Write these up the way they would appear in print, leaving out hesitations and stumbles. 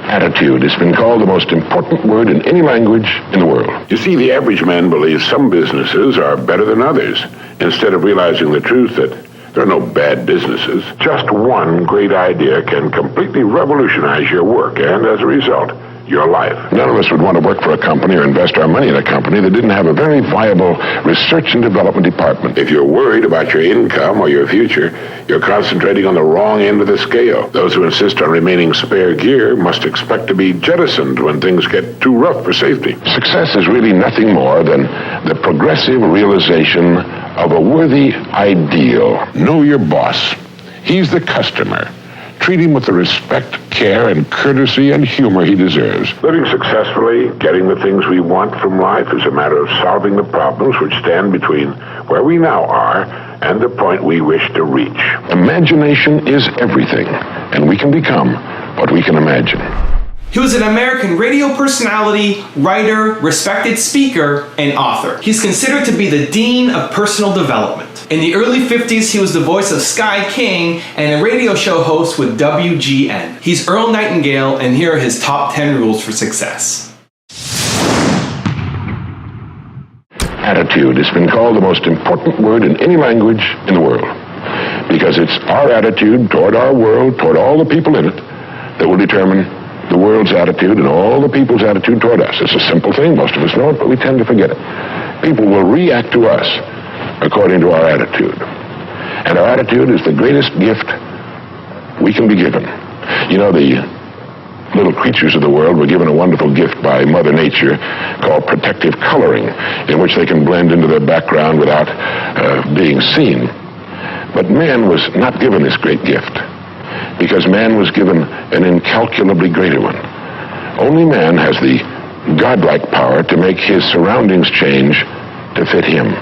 Attitude has been called the most important word in any language in the world. You see, the average man believes some businesses are better than others, instead of realizing the truth that there are no bad businesses. Just one great idea can completely revolutionize your work and, as a result, your life. None of us would want to work for a company or invest our money in a company that didn't have a very viable research and development department. If you're worried about your income or your future, you're concentrating on the wrong end of the scale. Those who insist on remaining spare gear must expect to be jettisoned when things get too rough for safety. Success is really nothing more than the progressive realization of a worthy ideal. Know your boss. He's the customer. Treat him with the respect, care, and courtesy and humor he deserves. Living successfully, getting the things we want from life is a matter of solving the problems which stand between where we now are and the point we wish to reach. Imagination is everything, and we can become what we can imagine. He was an American radio personality, writer, respected speaker, and author. He's considered to be the dean of personal development. In the early 50s, he was the voice of Sky King and a radio show host with WGN. He's Earl Nightingale, and here are his top 10 rules for success. Attitude has been called the most important word in any language in the world, because it's our attitude toward our world, toward all the people in it, that will determine the world's attitude and all the people's attitude toward us. It's a simple thing. Most of us know it, but we tend to forget it. People will react to us according to our attitude. And our attitude is the greatest gift we can be given. You know, the little creatures of the world were given a wonderful gift by Mother Nature called protective coloring, in which they can blend into their background without being seen. But man was not given this great gift, because man was given an incalculably greater one. Only man has the godlike power to make his surroundings change to fit him,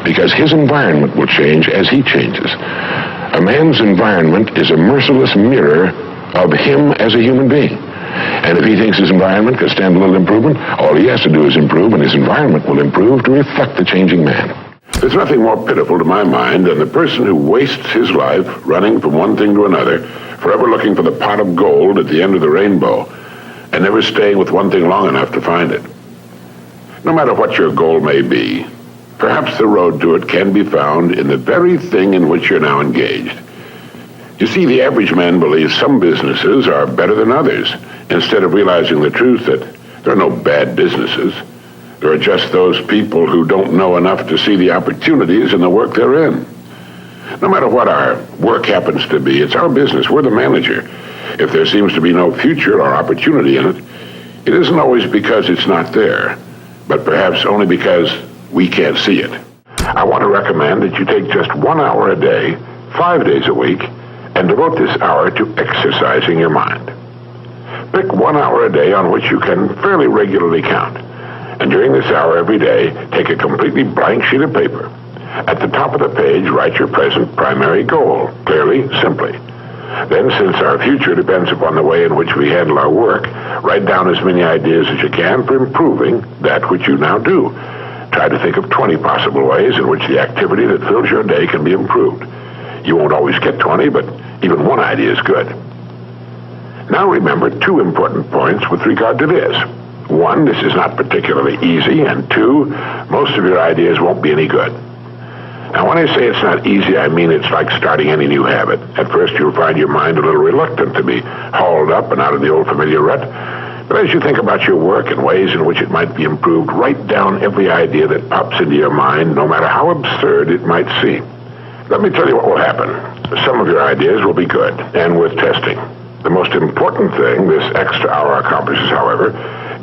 because his environment will change as he changes. A man's environment is a merciless mirror of him as a human being. And if he thinks his environment can stand a little improvement, all he has to do is improve, and his environment will improve to reflect the changing man. There's nothing more pitiful to my mind than the person who wastes his life running from one thing to another, forever looking for the pot of gold at the end of the rainbow, and never staying with one thing long enough to find it. No matter what your goal may be, perhaps the road to it can be found in the very thing in which you're now engaged. You see, the average man believes some businesses are better than others, instead of realizing the truth that there are no bad businesses. There are just those people who don't know enough to see the opportunities in the work they're in. No matter what our work happens to be, it's our business. We're the manager. If there seems to be no future or opportunity in it, it isn't always because it's not there, but perhaps only because we can't see it. I want to recommend that you take just 1 hour a day, 5 days a week, and devote this hour to exercising your mind. Pick 1 hour a day on which you can fairly regularly count. And during this hour every day, take a completely blank sheet of paper. At the top of the page, write your present primary goal, clearly, simply. Then, since our future depends upon the way in which we handle our work, write down as many ideas as you can for improving that which you now do. Try to think of 20 possible ways in which the activity that fills your day can be improved. You won't always get 20, but even one idea is good. Now remember 2 important points with regard to this. 1, this is not particularly easy, and 2, most of your ideas won't be any good. Now, when I say it's not easy, I mean it's like starting any new habit. At first, you'll find your mind a little reluctant to be hauled up and out of the old familiar rut. But as you think about your work and ways in which it might be improved, write down every idea that pops into your mind, no matter how absurd it might seem. Let me tell you what will happen. Some of your ideas will be good and worth testing. The most important thing this extra hour accomplishes, however,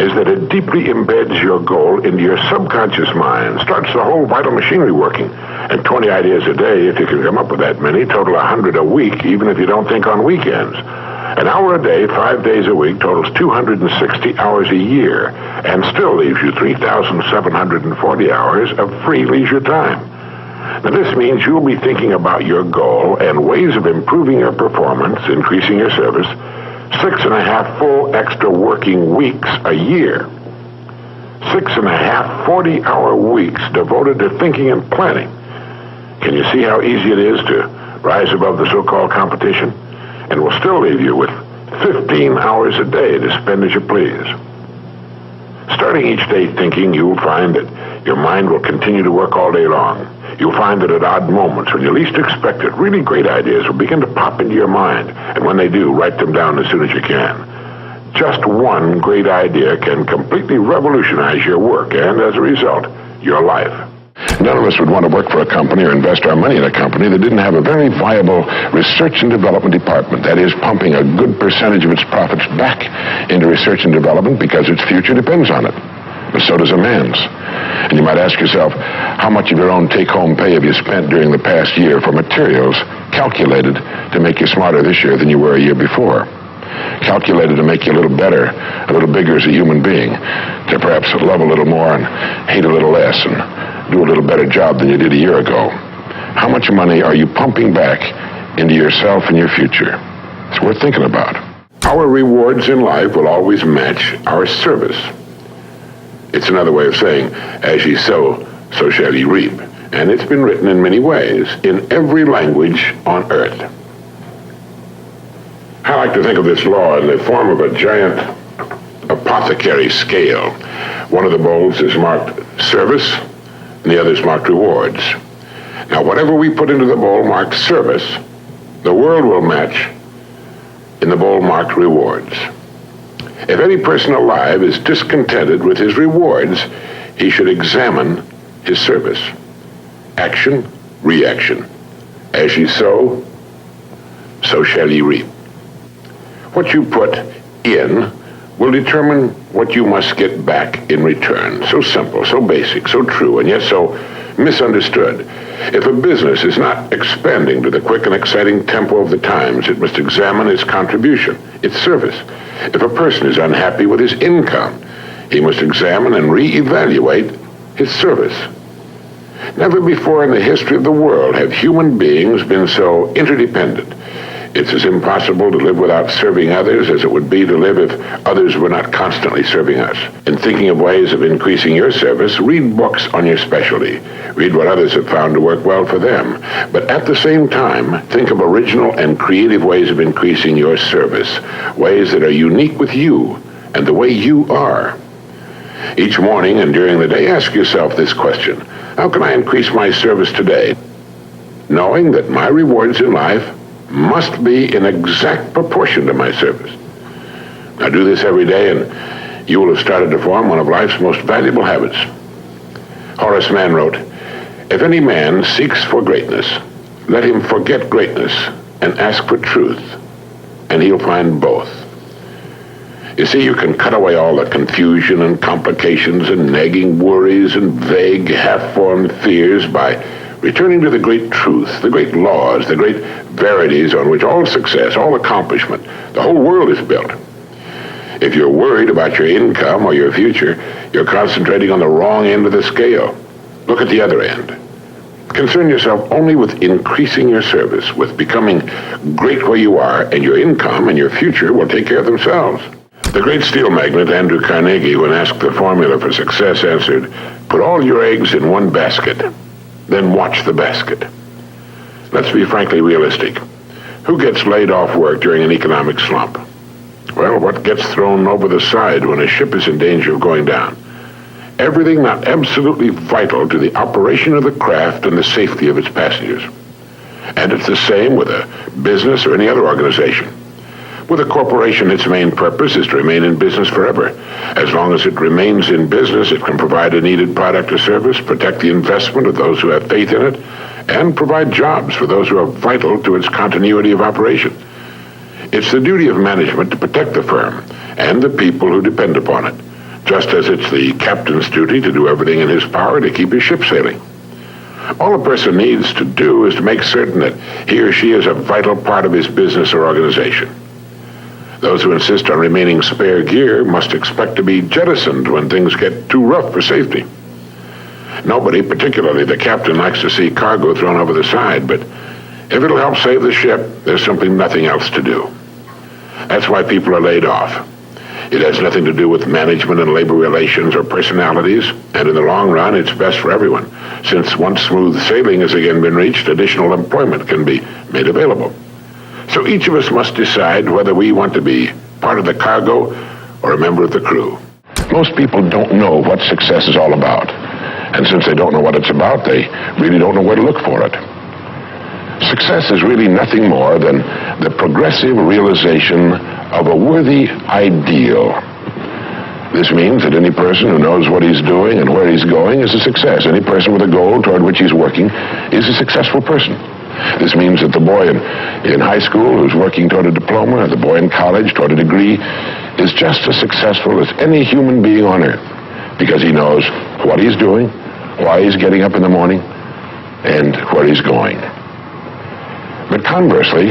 is that it deeply embeds your goal into your subconscious mind, starts the whole vital machinery working. And 20 ideas a day, if you can come up with that many, total 100 a week, even if you don't think on weekends. An hour a day, 5 days a week, totals 260 hours a year, and still leaves you 3,740 hours of free leisure time. Now, this means you'll be thinking about your goal and ways of improving your performance, increasing your service, 6.5 full extra working weeks a year. 6.5 40-hour weeks devoted to thinking and planning. Can you see how easy it is to rise above the so-called competition? And will still leave you with 15 hours a day to spend as you please. Starting each day thinking, you'll find that your mind will continue to work all day long. You'll find that at odd moments, when you least expect it, really great ideas will begin to pop into your mind. And when they do, write them down as soon as you can. Just one great idea can completely revolutionize your work and, as a result, your life. None of us would want to work for a company or invest our money in a company that didn't have a very viable research and development department. That is, pumping a good percentage of its profits back into research and development because its future depends on it. But so does a man's. And you might ask yourself, how much of your own take-home pay have you spent during the past year for materials calculated to make you smarter this year than you were a year before? Calculated to make you a little better, a little bigger as a human being, to perhaps love a little more and hate a little less and do a little better job than you did a year ago. How much money are you pumping back into yourself and your future? It's worth thinking about. Our rewards in life will always match our service. It's another way of saying, as ye sow, so shall ye reap. And it's been written in many ways, in every language on earth. I like to think of this law in the form of a giant apothecary scale. One of the bowls is marked service, and the other is marked rewards. Now, whatever we put into the bowl marked service, the world will match in the bowl marked rewards. If any person alive is discontented with his rewards, he should examine his service. Action, reaction. As ye sow, so shall ye reap. What you put in will determine what you must get back in return. So simple, so basic, so true, and yet so misunderstood. If a business is not expanding to the quick and exciting tempo of the times, it must examine its contribution, its service. If a person is unhappy with his income, he must examine and reevaluate his service. Never before in the history of the world have human beings been so interdependent. It's as impossible to live without serving others as it would be to live if others were not constantly serving us. In thinking of ways of increasing your service, read books on your specialty. Read what others have found to work well for them. But at the same time, think of original and creative ways of increasing your service, ways that are unique with you and the way you are. Each morning and during the day, ask yourself this question: how can I increase my service today? Knowing that my rewards in life must be in exact proportion to my service. Now do this every day and you will have started to form one of life's most valuable habits. Horace Mann wrote, "If any man seeks for greatness, let him forget greatness and ask for truth, and he'll find both." You see, you can cut away all the confusion and complications and nagging worries and vague, half-formed fears by returning to the great truth, the great laws, the great verities on which all success, all accomplishment, the whole world is built. If you're worried about your income or your future, you're concentrating on the wrong end of the scale. Look at the other end. Concern yourself only with increasing your service, with becoming great where you are, and your income and your future will take care of themselves. The great steel magnate Andrew Carnegie, when asked the formula for success, answered, "Put all your eggs in one basket, then watch the basket." Let's be frankly realistic. Who gets laid off work during an economic slump? Well, what gets thrown over the side when a ship is in danger of going down? Everything not absolutely vital to the operation of the craft and the safety of its passengers. And it's the same with a business or any other organization. With a corporation, its main purpose is to remain in business forever. As long as it remains in business, it can provide a needed product or service, protect the investment of those who have faith in it, and provide jobs for those who are vital to its continuity of operation. It's the duty of management to protect the firm and the people who depend upon it, just as it's the captain's duty to do everything in his power to keep his ship sailing. All a person needs to do is to make certain that he or she is a vital part of his business or organization. Those who insist on remaining spare gear must expect to be jettisoned when things get too rough for safety. Nobody, particularly the captain, likes to see cargo thrown over the side, but if it'll help save the ship, there's simply nothing else to do. That's why people are laid off. It has nothing to do with management and labor relations or personalities, and in the long run, it's best for everyone, since once smooth sailing has again been reached, additional employment can be made available. So each of us must decide whether we want to be part of the cargo or a member of the crew. Most people don't know what success is all about. And since they don't know what it's about, they really don't know where to look for it. Success is really nothing more than the progressive realization of a worthy ideal. This means that any person who knows what he's doing and where he's going is a success. Any person with a goal toward which he's working is a successful person. This means that the boy in high school who's working toward a diploma, or the boy in college toward a degree, is just as successful as any human being on earth, because he knows what he's doing, why he's getting up in the morning, and where he's going. But conversely,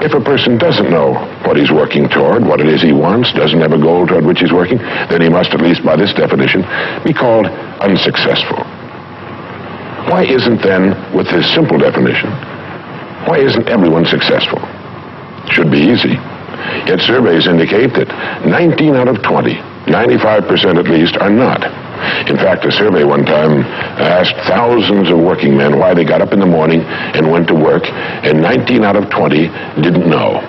if a person doesn't know what he's working toward, what it is he wants, doesn't have a goal toward which he's working, then he must, at least by this definition, be called unsuccessful. Why isn't then, with this simple definition, why isn't everyone successful? Should be easy. Yet surveys indicate that 19 out of 20, 95% at least, are not. In fact, a survey one time asked thousands of working men why they got up in the morning and went to work, and 19 out of 20 didn't know.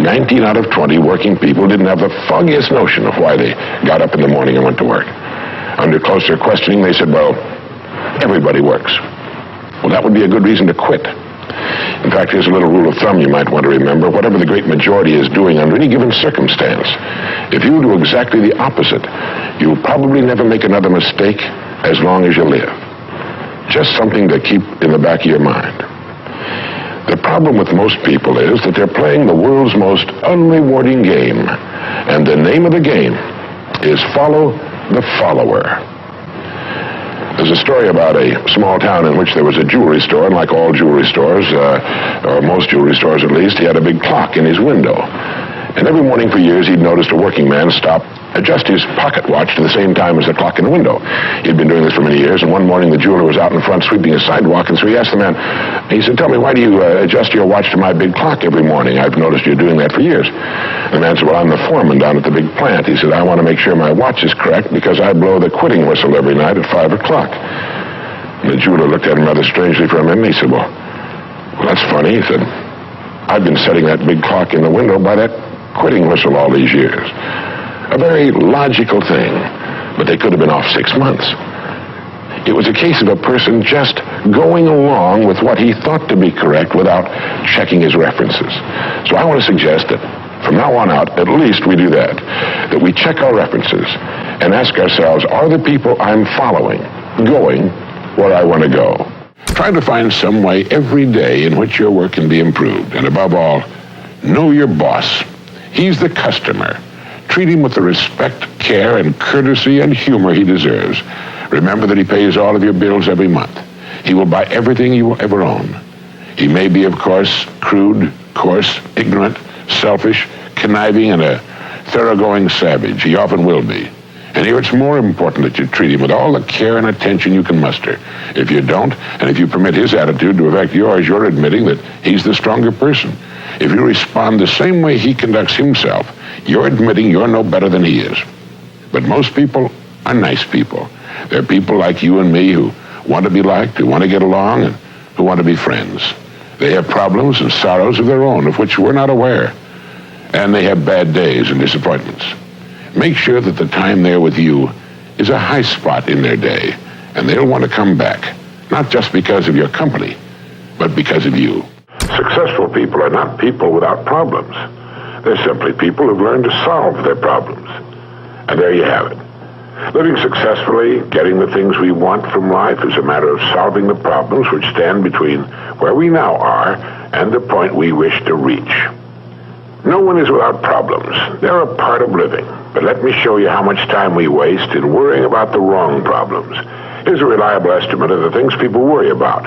19 out of 20 working people didn't have the foggiest notion of why they got up in the morning and went to work. Under closer questioning, they said, well, everybody works. Well, that would be a good reason to quit. In fact, here's a little rule of thumb you might want to remember. Whatever the great majority is doing under any given circumstance, if you do exactly the opposite, you'll probably never make another mistake as long as you live. Just something to keep in the back of your mind. The problem with most people is that they're playing the world's most unrewarding game, and the name of the game is follow the follower. There's a story about a small town in which there was a jewelry store, and like all jewelry stores, or most jewelry stores at least, he had a big clock in his window. And every morning for years he'd noticed a working man stop, adjust his pocket watch to the same time as the clock in the window. He'd been doing this for many years, and one morning the jeweler was out in front sweeping a sidewalk, and so he asked the man, he said, tell me, why do you adjust your watch to my big clock every morning? I've noticed you doing that for years. The man said, well, I'm the foreman down at the big plant. He said, I want to make sure my watch is correct because I blow the quitting whistle every night at 5 o'clock. And the jeweler looked at him rather strangely for a minute, and he said, well, that's funny. He said, I've been setting that big clock in the window by that quitting whistle all these years. A very logical thing, but they could have been off 6 months. It was a case of a person just going along with what he thought to be correct without checking his references. So I want to suggest that from now on out, at least we do that we check our references and ask ourselves, are the people I'm following going where I want to go? Try to find some way every day in which your work can be improved. And above all, know your boss. He's the customer. Treat him with the respect, care, and courtesy and humor he deserves. Remember that he pays all of your bills every month. He will buy everything you will ever own. He may be, of course, crude, coarse, ignorant, selfish, conniving, and a thoroughgoing savage. He often will be. And here it's more important that you treat him with all the care and attention you can muster. If you don't, and if you permit his attitude to affect yours, you're admitting that he's the stronger person. If you respond the same way he conducts himself, you're admitting you're no better than he is. But most people are nice people. They're people like you and me who want to be liked, who want to get along, and who want to be friends. They have problems and sorrows of their own, of which we're not aware. And they have bad days and disappointments. Make sure that the time they're with you is a high spot in their day, and they'll want to come back, not just because of your company, but because of you. Successful people are not people without problems. They're simply people who've learned to solve their problems. And there you have it. Living successfully, getting the things we want from life is a matter of solving the problems which stand between where we now are and the point we wish to reach. No one is without problems. They're a part of living. But let me show you how much time we waste in worrying about the wrong problems. Here's a reliable estimate of the things people worry about.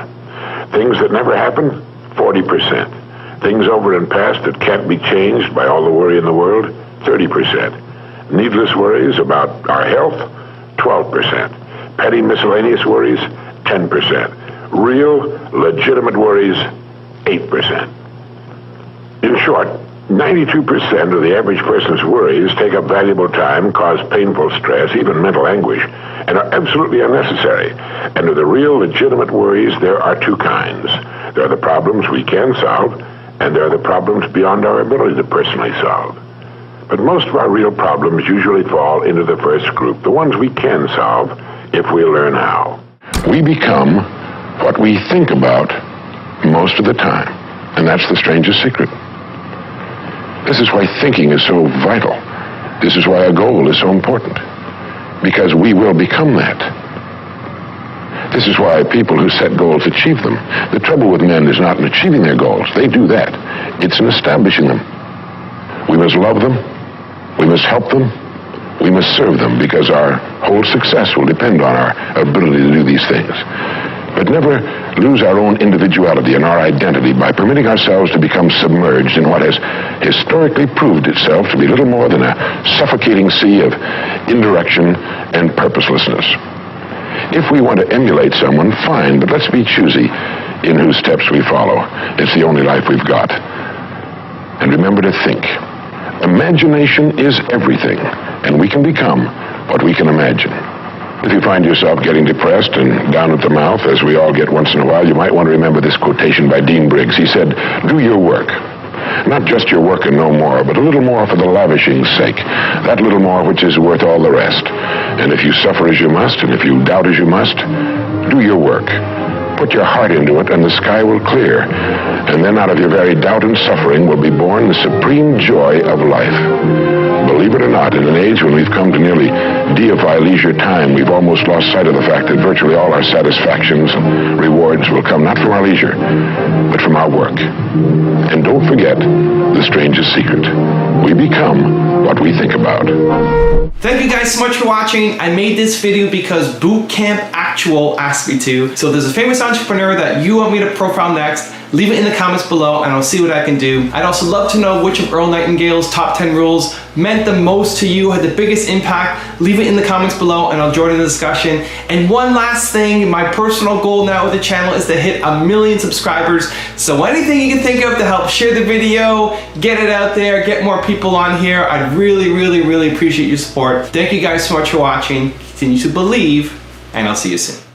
Things that never happen, 40%. Things over and past that can't be changed by all the worry in the world, 30%. Needless worries about our health, 12%. Petty miscellaneous worries, 10%. Real, legitimate worries, 8%. In short, 92% of the average person's worries take up valuable time, cause painful stress, even mental anguish, and are absolutely unnecessary. And of the real, legitimate worries, there are two kinds. There are the problems we can solve, And there are the problems beyond our ability to personally solve. But most of our real problems usually fall into the first group, the ones we can solve if we learn how. We become what we think about most of the time, and that's the strangest secret. This is why thinking is so vital. This is why a goal is so important, because we will become that. This is why people who set goals achieve them. The trouble with men is not in achieving their goals. They do that. It's in establishing them. We must love them. We must help them. We must serve them, because our whole success will depend on our ability to do these things. But never lose our own individuality and our identity by permitting ourselves to become submerged in what has historically proved itself to be little more than a suffocating sea of indirection and purposelessness. If we want to emulate someone, fine, but let's be choosy in whose steps we follow. It's the only life we've got. And remember to think. Imagination is everything, and we can become what we can imagine. If you find yourself getting depressed and down at the mouth, as we all get once in a while, you might want to remember this quotation by Dean Briggs. He said, "Do your work. Not just your work and no more, but a little more for the lavishing's sake. That little more which is worth all the rest. And if you suffer as you must, and if you doubt as you must, do your work. Put your heart into it, and the sky will clear. And then out of your very doubt and suffering will be born the supreme joy of life." Believe it or not, in an age when we've come to nearly deify leisure time, we've almost lost sight of the fact that virtually all our satisfactions and rewards will come not from our leisure, but from our work. And don't forget the strangest secret. We become what we think about. Thank you guys so much for watching. I made this video because Boot Camp Actual asked me to. So if there's a famous entrepreneur that you want me to profile next, leave it in the comments below and I'll see what I can do. I'd also love to know which of Earl Nightingale's top 10 rules meant the most to you, had the biggest impact. Leave it in the comments below and I'll join in the discussion. And one last thing, my personal goal now with the channel is to hit 1 million subscribers. So anything you can think of to help share the video, get it out there, get more people on here, I'd really, really, really appreciate your support. Thank you guys so much for watching. Continue to believe, and I'll see you soon.